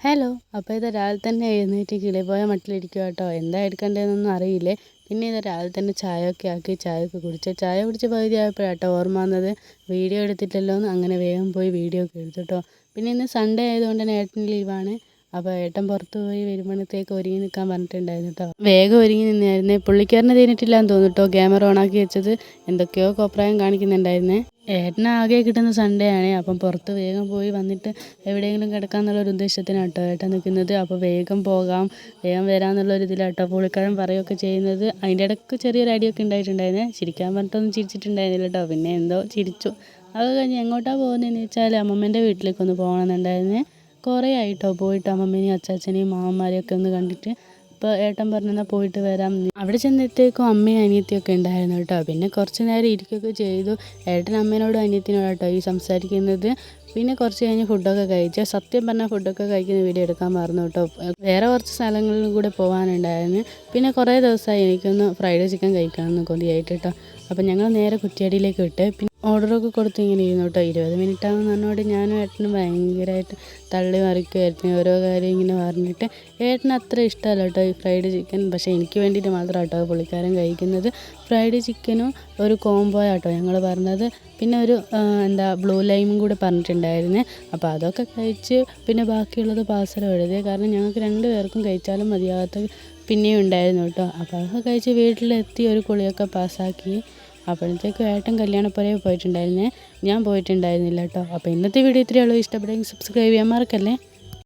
Hello. അപ്പോൾ ഇത് രാവിലെ തന്നെ എഴുന്നേറ്റ് കിളിപോയ മട്ടിലിരിക്കുക കേട്ടോ. എന്താ എടുക്കേണ്ടതെന്നൊന്നും അറിയില്ലേ. പിന്നെ ഇത് രാവിലെ തന്നെ ചായയൊക്കെ ആക്കി ചായയൊക്കെ കുടിച്ച് പകുതി ആയപ്പോഴാട്ടോ ഓർമ്മ വന്നത് വീഡിയോ എടുത്തിട്ടല്ലോ എന്ന്. അങ്ങനെ വേഗം പോയി വീഡിയോ ഒക്കെ എടുത്തു കേട്ടോ. പിന്നെ ഇന്ന് സൺഡേ ആയതുകൊണ്ട് തന്നെ ഏട്ടൻ ലീവാണ്. അപ്പോൾ ഏട്ടൻ പുറത്ത് പോയി വരുമ്പോഴത്തേക്ക് ഒരുങ്ങി നിൽക്കാൻ പറഞ്ഞിട്ടുണ്ടായിരുന്നു കേട്ടോ. വേഗം ഒരുങ്ങി നിന്നായിരുന്നേ. പുള്ളിക്കാരനെ തീർന്നിട്ടില്ല എന്ന് തോന്നുന്നു കേട്ടോ. ക്യാമറ ഓണാക്കി വെച്ചത് എന്തൊക്കെയോ കോപ്രായം കാണിക്കുന്നുണ്ടായിരുന്നേ. ഏട്ടനാകെ കിട്ടുന്ന സൺഡേ ആണ്. അപ്പം പുറത്ത് വേഗം പോയി വന്നിട്ട് എവിടെയെങ്കിലും കിടക്കാമെന്നുള്ളൊരു ഉദ്ദേശത്തിനാണ് കേട്ടോ ഏട്ടൻ നിൽക്കുന്നത്. അപ്പോൾ വേഗം പോകാം, വേഗം വരാമെന്നുള്ളൊരു ഇതിലാട്ടോ പുള്ളിക്കാരൻ പറയുകയൊക്കെ ചെയ്യുന്നത്. അതിൻ്റെ ഇടയ്ക്ക് ചെറിയൊരു അടിയൊക്കെ ഉണ്ടായിട്ടുണ്ടായിരുന്നേ. ചിരിക്കാൻ പറഞ്ഞിട്ടൊന്നും ചിരിച്ചിട്ടുണ്ടായിരുന്നില്ല കേട്ടോ. പിന്നെ എന്തോ ചിരിച്ചു. അത് കഴിഞ്ഞ് എങ്ങോട്ടാണ് പോകുന്നതെന്ന് വെച്ചാൽ അമ്മമ്മേൻ്റെ വീട്ടിലേക്കൊന്ന് പോകണമെന്നുണ്ടായിരുന്നേ. കുറേ ആയിട്ടോ പോയിട്ട് അമ്മമ്മേനെയും അച്ചാച്ചനെയും മാമന്മാരെയൊക്കെ ഒന്ന് കണ്ടിട്ട്. അപ്പോൾ ഏട്ടൻ പറഞ്ഞെന്നാൽ പോയിട്ട് വരാം. അവിടെ ചെന്നെത്തേക്കും അമ്മയും അനിയത്തിയൊക്കെ ഉണ്ടായിരുന്നു കേട്ടോ. പിന്നെ കുറച്ച് നേരം ഇരിക്കുകയൊക്കെ ചെയ്തു. ഏട്ടൻ അമ്മേനോടും അനിയത്തിനോടും കേട്ടോ ഈ സംസാരിക്കുന്നത്. പിന്നെ കുറച്ച് കഴിഞ്ഞ് ഫുഡൊക്കെ കഴിച്ചു. സത്യം പറഞ്ഞാൽ ഫുഡൊക്കെ കഴിക്കുന്ന വീഡിയോ എടുക്കാൻ മറന്നു കേട്ടോ. വേറെ കുറച്ച് സ്ഥലങ്ങളിലും കൂടെ പോകാനുണ്ടായിരുന്നു. പിന്നെ കുറേ ദിവസമായി എനിക്കൊന്ന് ഫ്രൈഡ് ചിക്കൻ കഴിക്കണമെന്ന് കൊതിയായിട്ട് കേട്ടോ. അപ്പോൾ ഞങ്ങൾ നേരെ കുറ്റിയാടിയിലേക്ക് വിട്ട് പിന്നെ ഓർഡറൊക്കെ കൊടുത്ത് ഇങ്ങനെ ഇരുന്നു കേട്ടോ. 20 മിനിറ്റ് ആകുമെന്ന് പറഞ്ഞോട് ഞാനും ഏട്ടനും ഭയങ്കരമായിട്ട് തള്ളി മറിക്കുമായിരുന്നു ഓരോ കാര്യം ഇങ്ങനെ പറഞ്ഞിട്ട്. ഏട്ടന് അത്ര ഇഷ്ടമല്ല കേട്ടോ ഈ ഫ്രൈഡ് ചിക്കൻ. പക്ഷേ എനിക്ക് വേണ്ടിയിട്ട് മാത്രം കേട്ടോ പുള്ളിക്കാരൻ കഴിക്കുന്നത്. ഫ്രൈഡ് ചിക്കനും ഒരു കോംബോ ആട്ടോ ഞങ്ങൾ പറഞ്ഞത്. പിന്നെ ഒരു ബ്ലൂ ലൈമും കൂടെ പറഞ്ഞിട്ടുണ്ടായിരുന്നേ. അപ്പോൾ അതൊക്കെ കഴിച്ച് പിന്നെ ബാക്കിയുള്ളത് പാർസൽ എഴുതിയത്. കാരണം ഞങ്ങൾക്ക് 2 പേർക്കും കഴിച്ചാലും മതിയാകാത്ത പിന്നെയും ഉണ്ടായിരുന്നു കേട്ടോ. അപ്പോൾ അതൊക്കെ കഴിച്ച് വീട്ടിലെത്തി ഒരു കുളിയൊക്കെ പാസ്സാക്കി. അപ്പോഴത്തേക്കും ഏട്ടൻ കല്യാണപ്പുരയിൽ പോയിട്ടുണ്ടായിരുന്നേ. ഞാൻ പോയിട്ടുണ്ടായിരുന്നില്ല കേട്ടോ. അപ്പോൾ ഇന്നത്തെ വീഡിയോ ഇത്രയേ ഉള്ളൂ. ഇഷ്ടപ്പെട്ടെങ്കിൽ സബ്സ്ക്രൈബ് ചെയ്യാൻ മറക്കല്ലേ.